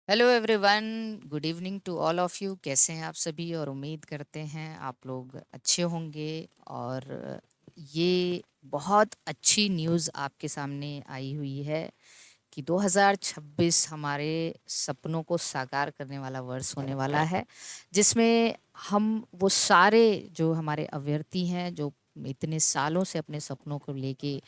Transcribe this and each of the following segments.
Hello everyone, good evening to all of you. कैसे हैं आप सभी? और उम्मीद करते हैं आप लोग अच्छे होंगे। और ये बहुत अच्छी न्यूज़ आपके सामने आई हुई है कि 2026 हमारे सपनों को साकार करने वाला वर्ष होने वाला है, जिसमें हम वो सारे जो हमारे अभ्यर्थी हैं, जो इतने सालों से अपने सपनों को लेके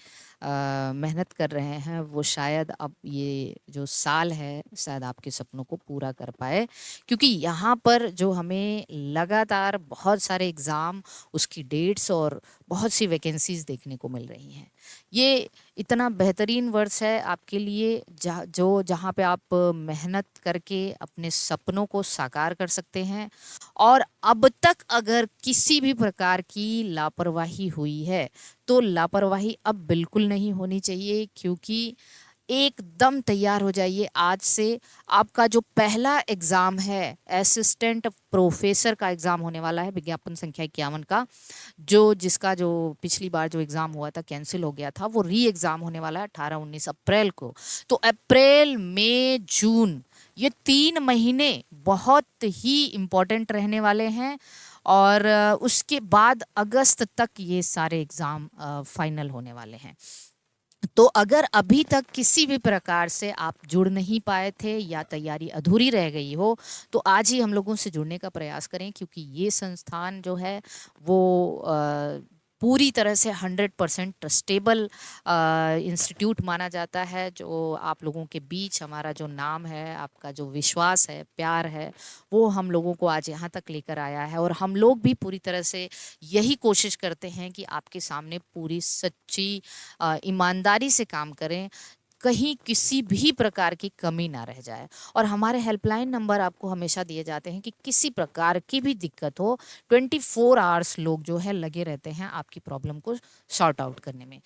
मेहनत कर रहे हैं, वो शायद अब ये जो साल है शायद आपके सपनों को पूरा कर पाए। क्योंकि यहाँ पर जो हमें लगातार बहुत सारे एग्ज़ाम, उसकी डेट्स और बहुत सी वैकेंसीज देखने को मिल रही हैं। ये इतना बेहतरीन वर्ष है आपके लिए, जहाँ पे आप मेहनत करके अपने सपनों को साकार कर सकते हैं। और अब तक अगर किसी भी प्रकार की लापरवाही हुई है तो लापरवाही अब बिल्कुल नहीं होनी चाहिए, क्योंकि एकदम तैयार हो जाइए आज से। आपका जो पहला एग्जाम है, असिस्टेंट प्रोफेसर का एग्जाम होने वाला है, विज्ञापन संख्या 51 का, जिसका जो पिछली बार जो एग्जाम हुआ था कैंसिल हो गया था, वो री एग्जाम होने वाला है 18-19 अप्रैल को। तो अप्रैल मई जून, ये 3 महीने बहुत ही इम्पोर्टेंट रहने वाले हैं। और उसके बाद अगस्त तक ये सारे एग्जाम फाइनल होने वाले हैं। तो अगर अभी तक किसी भी प्रकार से आप जुड़ नहीं पाए थे या तैयारी अधूरी रह गई हो, तो आज ही हम लोगों से जुड़ने का प्रयास करें, क्योंकि ये संस्थान जो है वो पूरी तरह से 100% ट्रस्टेबल इंस्टीट्यूट माना जाता है। जो आप लोगों के बीच हमारा जो नाम है, आपका जो विश्वास है, प्यार है, वो हम लोगों को आज यहाँ तक लेकर आया है। और हम लोग भी पूरी तरह से यही कोशिश करते हैं कि आपके सामने पूरी सच्ची ईमानदारी से काम करें, कहीं किसी भी प्रकार की कमी ना रह जाए। और हमारे हेल्पलाइन नंबर आपको हमेशा दिए जाते हैं कि किसी प्रकार की भी दिक्कत हो, 24 आवर्स लोग जो है लगे रहते हैं आपकी प्रॉब्लम को सॉर्ट आउट करने में।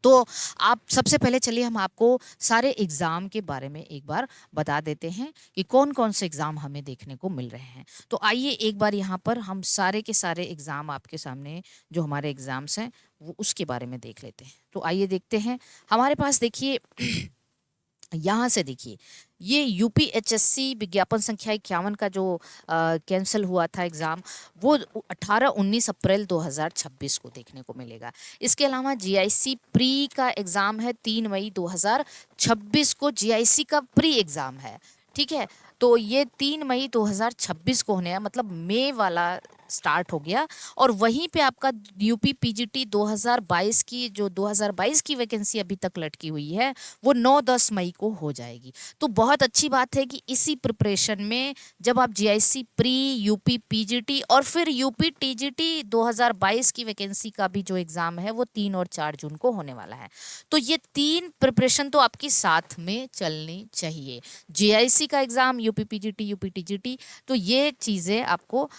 तो आप सबसे पहले चलिए हम आपको सारे एग्ज़ाम के बारे में एक बार बता देते हैं कि कौन कौन से एग्ज़ाम हमें देखने को मिल रहे हैं। तो आइए एक बार यहाँ पर हम सारे के सारे एग्ज़ाम आपके सामने, जो हमारे एग्ज़ाम्स हैं, वो उसके बारे में देख लेते हैं। तो आइए देखते हैं। हमारे पास देखिए यहाँ से देखिए, ये यूपीएचएससी विज्ञापन संख्या 51 का जो कैंसिल हुआ था एग्ज़ाम, वो 18-19 अप्रैल 2026 को देखने को मिलेगा। इसके अलावा जीआईसी प्री का एग्ज़ाम है 3 मई 2026 को, जीआईसी का प्री एग्ज़ाम है। ठीक है, तो ये 3 मई 2026 को होने है, मतलब मई वाला स्टार्ट हो गया। और वहीं पे आपका यूपी पीजीटी 2022 की, जो 2022 की वैकेंसी अभी तक लटकी हुई है, वो 9-10 मई को हो जाएगी। तो बहुत अच्छी बात है कि इसी प्रिपरेशन में जब आप जीआईसी प्री, यूपी पीजीटी और फिर यूपी टीजीटी 2022 की वैकेंसी का भी जो एग्ज़ाम है वो 3 और 4 जून को होने वाला है। तो ये 3 प्रिपरेशन तो आपकी साथ में चलनी चाहिए। जीआईसी का exam, UP PGT, UP TGT, तो ये चीज़ें आपको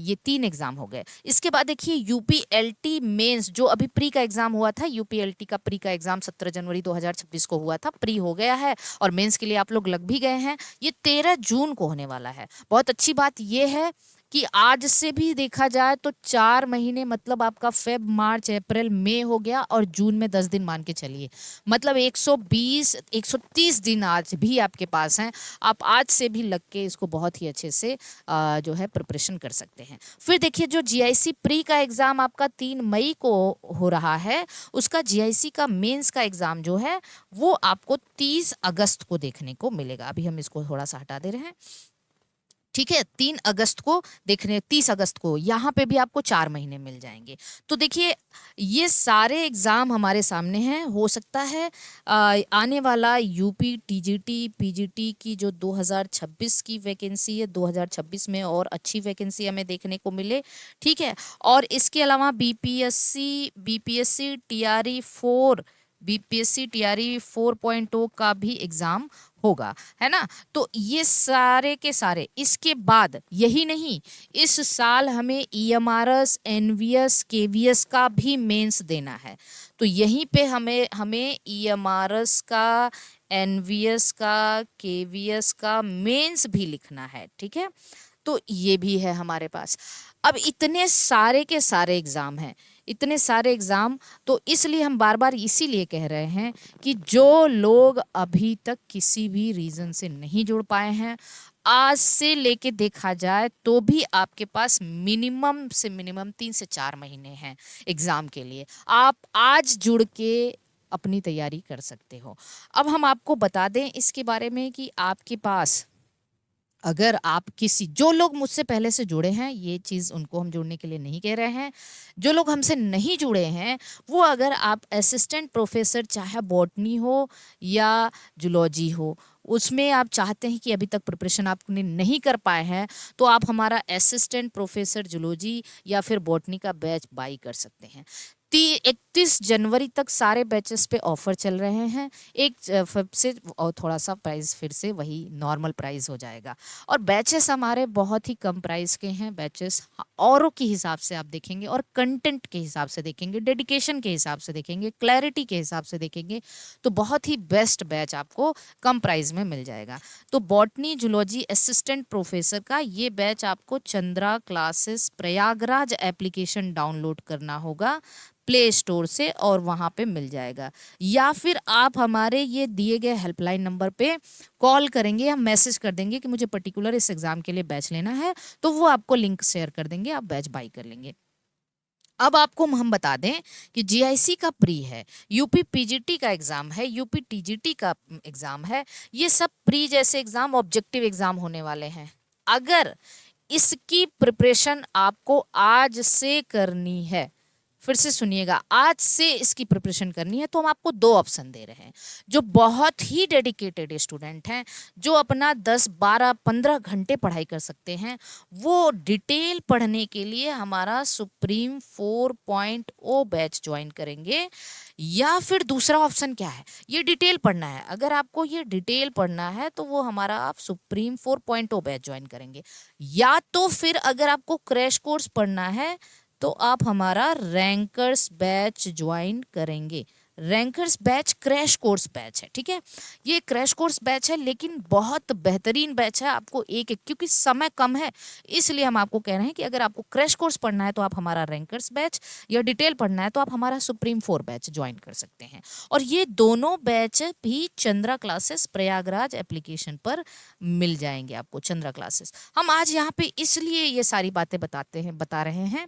ये 3 एग्ज़ाम हो गए। इसके बाद देखिए यूपीएलटी मेंस, जो अभी प्री का एग्ज़ाम हुआ था, यूपीएलटी का प्री का एग्ज़ाम 17 जनवरी 2026 को हुआ था, प्री हो गया है और मेंस के लिए आप लोग लग भी गए हैं। ये 13 जून को होने वाला है। बहुत अच्छी बात ये है कि आज से भी देखा जाए तो 4 महीने, मतलब आपका फेब, मार्च, अप्रैल, मई हो गया और जून में 10 दिन मान के चलिए, मतलब 120-130 दिन आज भी आपके पास हैं। आप आज से भी लग के इसको बहुत ही अच्छे से जो है प्रिपरेशन कर सकते हैं। फिर देखिए, जो जीआईसी प्री का एग्ज़ाम आपका 3 मई को हो रहा है, उसका जीआईसी का मेंस का एग्ज़ाम जो है वो आपको 30 अगस्त को देखने को मिलेगा। अभी हम इसको थोड़ा सा हटा दे रहे हैं। ठीक है, 3 अगस्त को देखने, 30 अगस्त को यहाँ पे भी आपको 4 महीने मिल जाएंगे। तो देखिए, ये सारे एग्ज़ाम हमारे सामने हैं। हो सकता है आने वाला यूपी टीजीटी पीजीटी की जो 2026 की वैकेंसी है, 2026 में और अच्छी वैकेंसी हमें देखने को मिले। ठीक है, और इसके अलावा बीपीएससी टीआरई 4.0 का भी एग्ज़ाम होगा, है ना। तो ये सारे के सारे, इसके बाद यही नहीं, इस साल हमें ईएमआरएस, एनवीएस, केवीएस का भी मेंस देना है। तो यहीं पे हमें हमें ईएमआरएस का, एनवीएस का, केवीएस का मेंस भी लिखना है। ठीक है, तो ये भी है हमारे पास। अब इतने सारे के सारे एग्ज़ाम हैं, इतने सारे एग्ज़ाम। तो इसलिए हम बार बार इसीलिए कह रहे हैं कि जो लोग अभी तक किसी भी रीज़न से नहीं जुड़ पाए हैं, आज से लेके देखा जाए तो भी आपके पास मिनिमम से मिनिमम 3 से 4 महीने हैं एग्ज़ाम के लिए। आप आज जुड़ के अपनी तैयारी कर सकते हो। अब हम आपको बता दें इसके बारे में कि आपके पास, अगर आप किसी, जो लोग मुझसे पहले से जुड़े हैं, ये चीज़ उनको हम जुड़ने के लिए नहीं कह रहे हैं, जो लोग हमसे नहीं जुड़े हैं वो, अगर आप असिस्टेंट प्रोफेसर चाहे बॉटनी हो या जूलॉजी हो, उसमें आप चाहते हैं कि अभी तक प्रिपरेशन आपने नहीं कर पाए हैं, तो आप हमारा असिस्टेंट प्रोफेसर जूलॉजी या फिर बॉटनी का बैच बाई कर सकते हैं। 31 जनवरी तक सारे बैचेस पे ऑफर चल रहे हैं। 1 फरवरी से और थोड़ा सा प्राइस फिर से वही नॉर्मल प्राइस हो जाएगा। और बैचेस हमारे बहुत ही कम प्राइस के हैं। बैचेस औरों के हिसाब से आप देखेंगे और कंटेंट के हिसाब से देखेंगे, डेडिकेशन के हिसाब से देखेंगे, क्लैरिटी के हिसाब से देखेंगे, तो बहुत ही बेस्ट बैच आपको कम प्राइस में मिल जाएगा। तो बॉटनी जूलॉजी असिस्टेंट प्रोफेसर का ये बैच आपको Chandra classes Prayagraj application download करना होगा प्ले स्टोर से और वहाँ पे मिल जाएगा, या फिर आप हमारे ये दिए गए हेल्पलाइन नंबर पे कॉल करेंगे या मैसेज कर देंगे कि मुझे पर्टिकुलर इस एग्ज़ाम के लिए बैच लेना है, तो वो आपको लिंक शेयर कर देंगे, आप बैच बाई कर लेंगे। अब आपको हम बता दें कि जीआईसी का प्री है, यूपी पीजीटी का एग्ज़ाम है, यूपी टीजीटी का एग्ज़ाम है, ये सब प्री जैसे एग्ज़ाम ऑब्जेक्टिव एग्ज़ाम होने वाले हैं। अगर इसकी प्रिपरेशन आपको आज से करनी है, फिर से सुनिएगा, आज से इसकी प्रिपरेशन करनी है, तो हम आपको 2 ऑप्शन दे रहे हैं। जो बहुत ही डेडिकेटेड स्टूडेंट हैं, जो अपना 10, 12, 15 घंटे पढ़ाई कर सकते हैं, वो डिटेल पढ़ने के लिए हमारा सुप्रीम 4.0 बैच ज्वाइन करेंगे। या फिर दूसरा ऑप्शन क्या है, ये डिटेल पढ़ना है, अगर आपको ये डिटेल पढ़ना है तो वो हमारा आप सुप्रीम 4.0 बैच ज्वाइन करेंगे। या तो फिर अगर आपको क्रैश कोर्स पढ़ना है तो आप हमारा रैंकर्स बैच ज्वाइन करेंगे। Rankers batch crash course batch है, ठीक है। ये क्रैश कोर्स बैच है, लेकिन बहुत बेहतरीन बैच है। आपको एक क्योंकि समय कम है, इसलिए हम आपको कह रहे हैं कि अगर आपको क्रैश कोर्स पढ़ना है तो आप हमारा रैंकर्स बैच, या डिटेल पढ़ना है तो आप हमारा सुप्रीम 4 बैच ज्वाइन कर सकते हैं। और ये दोनों बैच भी चंद्रा क्लासेस प्रयागराज एप्लीकेशन पर मिल जाएंगे आपको। चंद्रा क्लासेस हम आज यहाँ पे इसलिए ये सारी बातें बता रहे हैं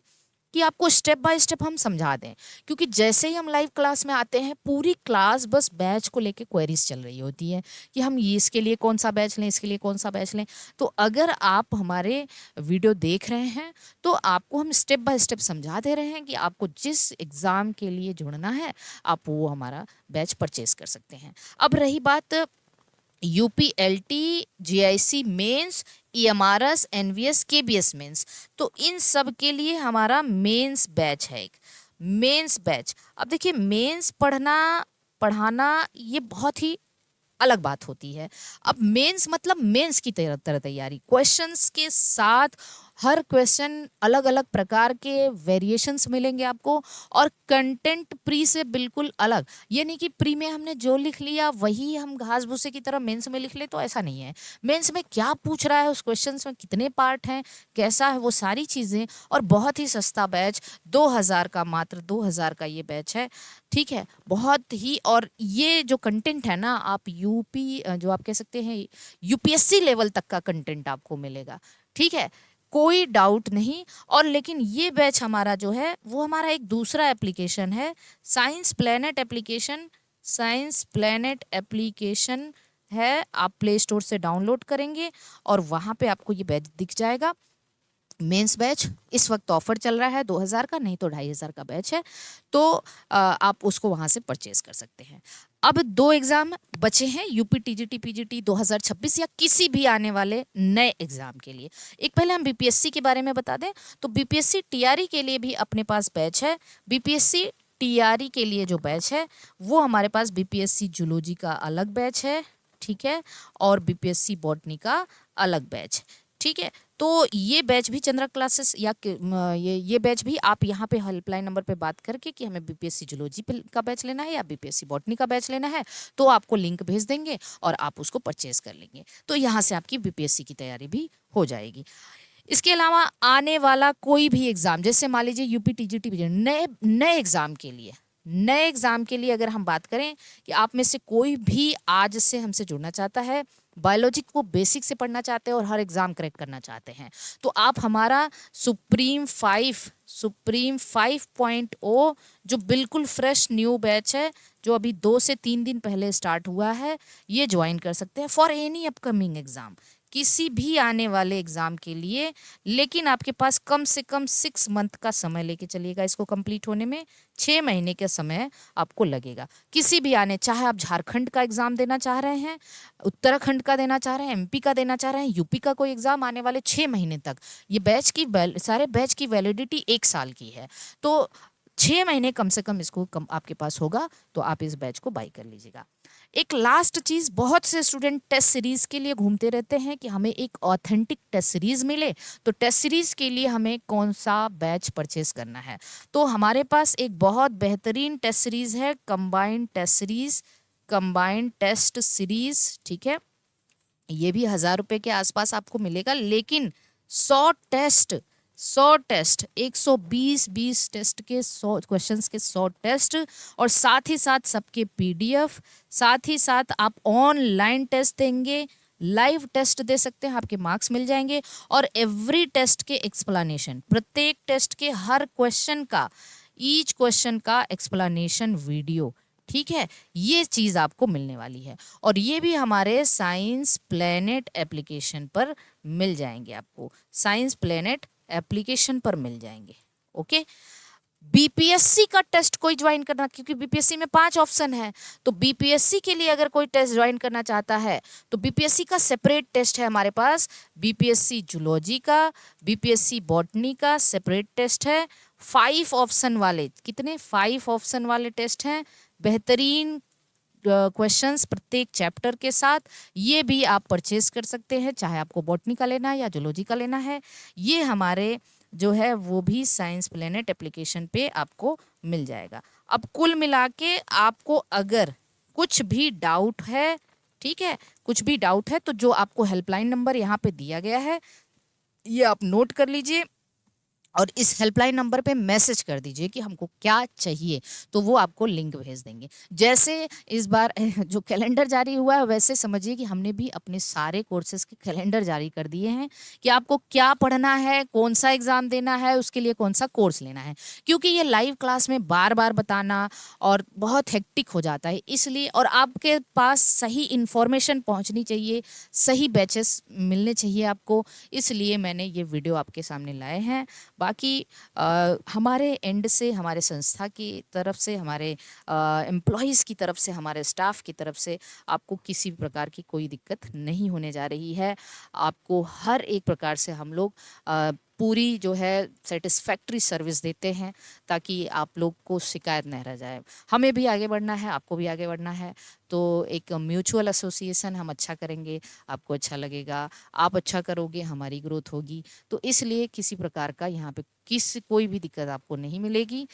कि आपको स्टेप बाय स्टेप हम समझा दें, क्योंकि जैसे ही हम लाइव क्लास में आते हैं, पूरी क्लास बस बैच को लेके क्वेरीज चल रही होती है कि हम ये इसके लिए कौन सा बैच लें, इसके लिए कौन सा बैच लें। तो अगर आप हमारे वीडियो देख रहे हैं तो आपको हम स्टेप बाय स्टेप समझा दे रहे हैं कि आपको जिस एग्ज़ाम के लिए जुड़ना है आप वो हमारा बैच परचेज कर सकते हैं। अब रही बात UPLT, GIC mains, EMRS, NVS, KBS mains, तो इन सब के लिए हमारा मेंस बैच है, एक मेंस बैच। अब देखिए, मेंस पढ़ाना ये बहुत ही अलग बात होती है। अब मेंस मतलब मेंस की तरह तैयारी, क्वेश्चंस के साथ हर क्वेश्चन अलग अलग प्रकार के वेरिएशंस मिलेंगे आपको, और कंटेंट प्री से बिल्कुल अलग। ये नहीं कि प्री में हमने जो लिख लिया वही हम घास भूसे की तरह मेंस में लिख ले, तो ऐसा नहीं है। मेंस में क्या पूछ रहा है, उस क्वेश्चंस में कितने पार्ट हैं, कैसा है, वो सारी चीज़ें। और बहुत ही सस्ता बैच, 2000 का, मात्र 2000 का ये बैच है, ठीक है। बहुत ही, और ये जो कंटेंट है ना, आप यूपी, जो आप कह सकते हैं यूपीएससी लेवल तक का कंटेंट आपको मिलेगा, ठीक है, कोई डाउट नहीं। और लेकिन ये बैच हमारा जो है वो हमारा एक दूसरा एप्लीकेशन है, science planet application. Science planet application है, आप प्ले स्टोर से डाउनलोड करेंगे और वहाँ पे आपको ये बैच दिख जाएगा। मेंस बैच इस वक्त ऑफर चल रहा है 2000 का, नहीं तो 2500 का बैच है, तो आप उसको वहाँ से परचेज कर सकते हैं। अब 2 एग्ज़ाम बचे हैं, यूपी टीजीटी पीजीटी 2026 या किसी भी आने वाले नए एग्ज़ाम के लिए। एक पहले हम बीपीएससी के बारे में बता दें, तो बीपीएससी टीआरई के लिए भी अपने पास बैच है। बीपीएससी टीआरई के लिए जो बैच है वो हमारे पास बीपीएससी जूलॉजी का अलग बैच है, ठीक है, और बीपीएससी बॉटनी का अलग बैच, ठीक है। तो ये बैच भी चंद्रा क्लासेस या ये बैच भी आप यहाँ पे हेल्पलाइन नंबर पे बात करके कि हमें बीपीएससी जूलॉजी का बैच लेना है या बीपीएससी बॉटनी का बैच लेना है, तो आपको लिंक भेज देंगे और आप उसको परचेज कर लेंगे। तो यहाँ से आपकी बीपीएससी की तैयारी भी हो जाएगी। इसके अलावा आने वाला कोई भी एग्ज़ाम, जैसे मान लीजिए यूपी टीजीटी, नए नए एग्ज़ाम के लिए अगर हम बात करें कि आप में से कोई भी आज से हमसे जुड़ना चाहता है, बायोलॉजी को बेसिक से पढ़ना चाहते हैं और हर एग्ज़ाम क्रैक करना चाहते हैं, तो आप हमारा सुप्रीम 5.0 जो बिल्कुल फ्रेश न्यू बैच है, जो अभी 2 से 3 दिन पहले स्टार्ट हुआ है, ये ज्वाइन कर सकते हैं फॉर एनी अपकमिंग एग्ज़ाम, किसी भी आने वाले एग्ज़ाम के लिए। लेकिन आपके पास कम से कम 6 मंथ का समय लेके चलिएगा, इसको कंप्लीट होने में 6 महीने का समय आपको लगेगा। किसी भी आने, चाहे आप झारखंड का एग्ज़ाम देना चाह रहे हैं, उत्तराखंड का देना चाह रहे हैं, एमपी का देना चाह रहे हैं, यूपी का कोई एग्ज़ाम आने वाले 6 महीने तक, ये सारे बैच की वैलिडिटी 1 साल की है, तो 6 महीने कम से कम इसको आपके पास होगा, तो आप इस बैच को बाई कर लीजिएगा। एक लास्ट चीज़, बहुत से स्टूडेंट टेस्ट सीरीज़ के लिए घूमते रहते हैं कि हमें एक ऑथेंटिक टेस्ट सीरीज़ मिले, तो टेस्ट सीरीज़ के लिए हमें कौन सा बैच परचेज करना है। तो हमारे पास एक बहुत बेहतरीन टेस्ट सीरीज़ है, कंबाइंड टेस्ट सीरीज़, ठीक है। ये भी 1000 रुपये के आसपास आपको मिलेगा, लेकिन 100 टेस्ट 120 टेस्ट के 100 क्वेश्चंस के 100 टेस्ट, और साथ ही साथ सबके पीडीएफ, साथ ही साथ आप ऑनलाइन टेस्ट देंगे, लाइव टेस्ट दे सकते हैं, आपके मार्क्स मिल जाएंगे, और एवरी टेस्ट के एक्सप्लेनेशन, प्रत्येक टेस्ट के हर क्वेश्चन का, ईच क्वेश्चन का एक्सप्लेनेशन वीडियो, ठीक है, ये चीज़ आपको मिलने वाली है। और ये भी हमारे साइंस प्लेनेट एप्लीकेशन पर मिल जाएंगे, आपको साइंस प्लेनेट एप्लीकेशन पर मिल जाएंगे। ओके, बीपीएससी का टेस्ट कोई ज्वाइन करना, क्योंकि बीपीएससी में 5 ऑप्शन है, तो बीपीएससी के लिए अगर कोई टेस्ट ज्वाइन करना चाहता है, तो बीपीएससी का सेपरेट टेस्ट है हमारे पास, बीपीएससी जूलॉजी का, बीपीएससी बॉटनी का सेपरेट टेस्ट है। 5 ऑप्शन वाले, कितने 5 ऑप्शन वाले टेस्ट हैं, बेहतरीन क्वेश्चंस प्रत्येक चैप्टर के साथ, ये भी आप परचेज कर सकते हैं, चाहे आपको बॉटनी का लेना है या जूलॉजी का लेना है, ये हमारे जो है वो भी साइंस प्लेनेट एप्लीकेशन पे आपको मिल जाएगा। अब कुल मिला के आपको अगर कुछ भी डाउट है, ठीक है, कुछ भी डाउट है, तो जो आपको हेल्पलाइन नंबर यहाँ पे दिया गया है, ये आप नोट कर लीजिए, और इस हेल्पलाइन नंबर पे मैसेज कर दीजिए कि हमको क्या चाहिए, तो वो आपको लिंक भेज देंगे। जैसे इस बार जो कैलेंडर जारी हुआ है, वैसे समझिए कि हमने भी अपने सारे कोर्सेज के कैलेंडर जारी कर दिए हैं कि आपको क्या पढ़ना है, कौन सा एग्ज़ाम देना है, उसके लिए कौन सा कोर्स लेना है, क्योंकि ये लाइव क्लास में बार बार बताना और बहुत हेक्टिक हो जाता है, इसलिए, और आपके पास सही इन्फॉर्मेशन पहुँचनी चाहिए, सही बैचेस मिलने चाहिए आपको, इसलिए मैंने ये वीडियो आपके सामने लाए हैं। बाकी हमारे एंड से, हमारे संस्था की तरफ से, हमारे एम्प्लॉयज़ की तरफ से, हमारे स्टाफ की तरफ से आपको किसी भी प्रकार की कोई दिक्कत नहीं होने जा रही है। आपको हर एक प्रकार से हम लोग पूरी जो है सेटिस्फैक्ट्री सर्विस देते हैं, ताकि आप लोग को शिकायत नहीं रह जाए। हमें भी आगे बढ़ना है, आपको भी आगे बढ़ना है, तो एक म्यूचुअल एसोसिएशन, हम अच्छा करेंगे आपको अच्छा लगेगा, आप अच्छा करोगे हमारी ग्रोथ होगी, तो इसलिए किसी प्रकार का यहाँ पे कोई भी दिक्कत आपको नहीं मिलेगी।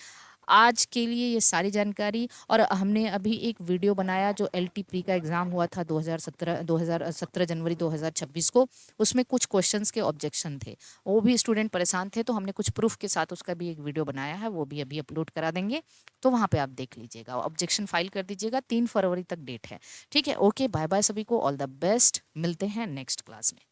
आज के लिए ये सारी जानकारी, और हमने अभी एक वीडियो बनाया जो एलटी प्री का एग्ज़ाम हुआ था 2017 जनवरी 2026 को, उसमें कुछ क्वेश्चंस के ऑब्जेक्शन थे, वो भी स्टूडेंट परेशान थे, तो हमने कुछ प्रूफ के साथ उसका भी एक वीडियो बनाया है, वो भी अभी अपलोड करा देंगे, तो वहाँ पे आप देख लीजिएगा, ऑब्जेक्शन फाइल कर दीजिएगा, 3 फरवरी तक डेट है। ठीक है, ओके, बाय बाय सभी को, ऑल द बेस्ट, मिलते हैं नेक्स्ट क्लास में।